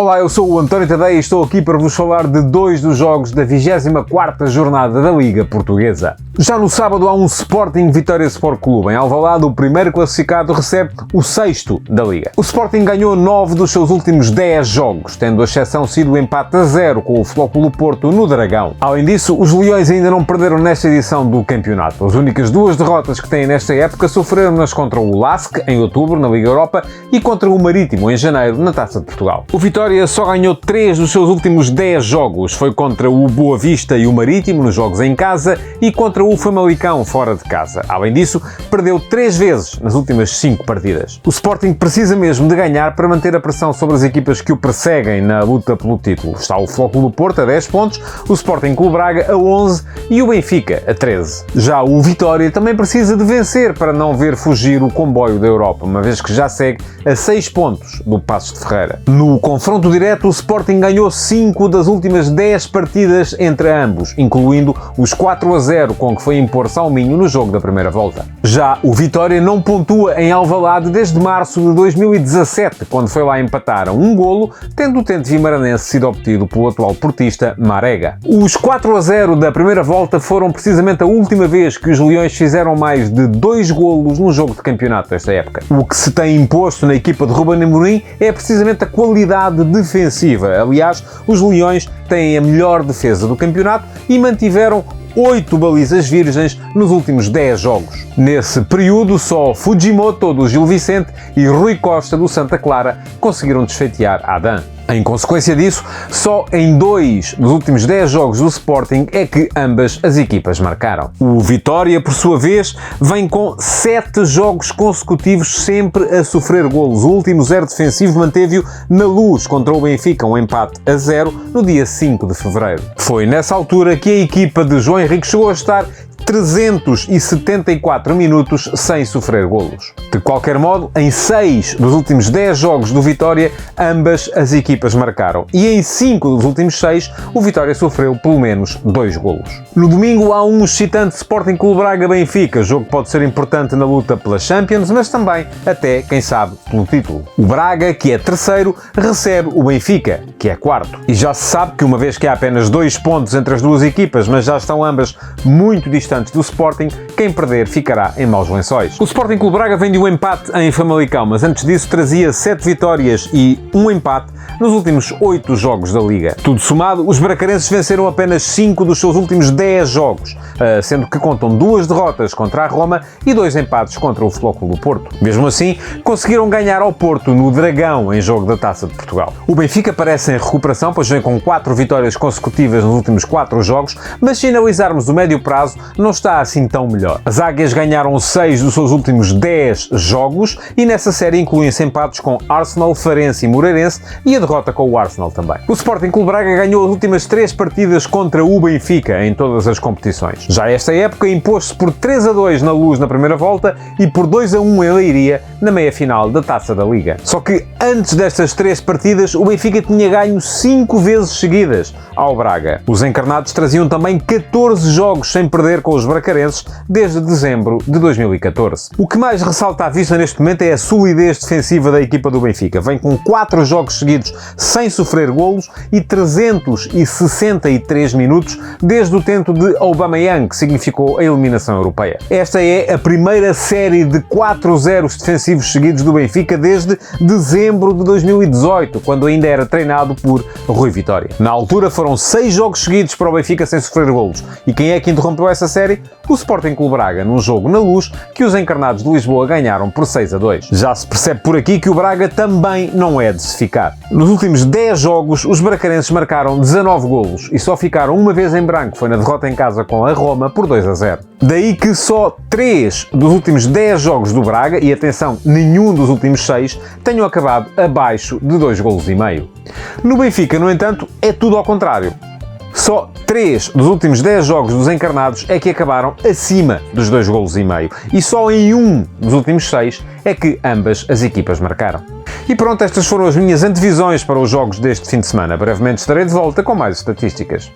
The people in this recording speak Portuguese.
Olá, eu sou o António Tadeia e estou aqui para vos falar de dois dos jogos da 24ª jornada da Liga Portuguesa. Já no sábado há um Sporting Vitória Sport Clube. Em Alvalade, o primeiro classificado recebe o sexto da Liga. O Sporting ganhou 9 dos seus últimos 10 jogos, tendo a exceção sido o empate a 0 com o Flóculo Porto no Dragão. Além disso, os Leões ainda não perderam nesta edição do campeonato. As únicas duas derrotas que têm nesta época sofreram-nas contra o LASK, em outubro, na Liga Europa, e contra o Marítimo, em janeiro, na Taça de Portugal. O Vitória só ganhou 3 dos seus últimos 10 jogos. Foi contra o Boa Vista e o Marítimo, nos jogos em casa, e contra o Famalicão, fora de casa. Além disso, perdeu 3 vezes nas últimas 5 partidas. O Sporting precisa mesmo de ganhar para manter a pressão sobre as equipas que o perseguem na luta pelo título. Está o Flóculo Porto a 10 pontos, o Sporting Clube Braga a 11 e o Benfica a 13. Já o Vitória também precisa de vencer para não ver fugir o comboio da Europa, uma vez que já segue a 6 pontos do Paços de Ferreira. No confronto direto, o Sporting ganhou 5 das últimas 10 partidas entre ambos, incluindo os 4-0 com que foi impor-se ao Minho no jogo da primeira volta. Já o Vitória não pontua em Alvalade desde março de 2017, quando foi lá empatar a um golo, tendo o tente vimaranense sido obtido pelo atual portista Marega. Os 4-0 da primeira volta foram precisamente a última vez que os Leões fizeram mais de 2 golos num jogo de campeonato desta época. O que se tem imposto na equipa de Ruben Amorim é precisamente a qualidade defensiva. Aliás, os Leões têm a melhor defesa do campeonato e mantiveram 8 balizas virgens nos últimos 10 jogos. Nesse período, só Fujimoto, do Gil Vicente, e Rui Costa, do Santa Clara, conseguiram desfeitear Adam. Em consequência disso, só em 2 dos últimos 10 jogos do Sporting é que ambas as equipas marcaram. O Vitória, por sua vez, vem com 7 jogos consecutivos sempre a sofrer golos. O último 0 defensivo manteve-o na Luz contra o Benfica, um empate a 0 no dia 5 de fevereiro. Foi nessa altura que a equipa de João Henrique chegou a estar 374 minutos sem sofrer golos. De qualquer modo, em 6 dos últimos 10 jogos do Vitória, ambas as equipas marcaram. E em 5 dos últimos 6, o Vitória sofreu pelo menos 2 golos. No domingo há um excitante Sporting Clube Braga-Benfica, jogo que pode ser importante na luta pela Champions, mas também, até, quem sabe, pelo título. O Braga, que é terceiro, recebe o Benfica, que é quarto. E já se sabe que, uma vez que há apenas 2 pontos entre as duas equipas, mas já estão ambas muito distantes do Sporting, quem perder ficará em maus lençóis. O Sporting Clube Braga vem de um empate em Famalicão, mas antes disso trazia 7 vitórias e um empate nos últimos 8 jogos da Liga. Tudo somado, os bracarenses venceram apenas 5 dos seus últimos 10 jogos, sendo que contam 2 derrotas contra a Roma e 2 empates contra o Flóculo Porto. Mesmo assim, conseguiram ganhar ao Porto no Dragão em jogo da Taça de Portugal. O Benfica parece em recuperação, pois vem com 4 vitórias consecutivas nos últimos 4 jogos, mas se analisarmos o médio prazo, não está assim tão melhor. As Águias ganharam 6 dos seus últimos 10 jogos e nessa série incluem-se empates com Arsenal, Farense e Moreirense e a derrota com o Arsenal também. O Sporting Clube Braga ganhou as últimas 3 partidas contra o Benfica em todas as competições. Já esta época impôs-se por 3-2 na Luz na primeira volta e por 2-1 em Leiria na meia-final da Taça da Liga. Só que antes destas 3 partidas, o Benfica tinha ganho 5 vezes seguidas ao Braga. Os encarnados traziam também 14 jogos sem perder com os bracarenses desde dezembro de 2014. O que mais ressalta à vista neste momento é a solidez defensiva da equipa do Benfica. Vem com 4 jogos seguidos sem sofrer golos e 363 minutos desde o tento de Aubameyang, que significou a eliminação europeia. Esta é a primeira série de 4-0 defensivos seguidos do Benfica desde dezembro de 2018, quando ainda era treinado por Rui Vitória. Na altura foram 6 jogos seguidos para o Benfica sem sofrer golos. E quem é que interrompeu essa série? O Sporting Clube Braga, num jogo na Luz, que os encarnados de Lisboa ganharam por 6-2. Já se percebe por aqui que o Braga também não é de se ficar. Nos últimos 10 jogos, os bracarenses marcaram 19 golos e só ficaram uma vez em branco, foi na derrota em casa com a Roma por 2-0. Daí que só 3 dos últimos 10 jogos do Braga, e atenção, nenhum dos últimos 6, tenham acabado abaixo de 2 golos e meio. No Benfica, no entanto, é tudo ao contrário. Só 3 dos últimos 10 jogos dos encarnados é que acabaram acima dos 2 golos e meio. E só em 1 dos últimos 6 é que ambas as equipas marcaram. E pronto, estas foram as minhas antevisões para os jogos deste fim de semana. Brevemente estarei de volta com mais estatísticas.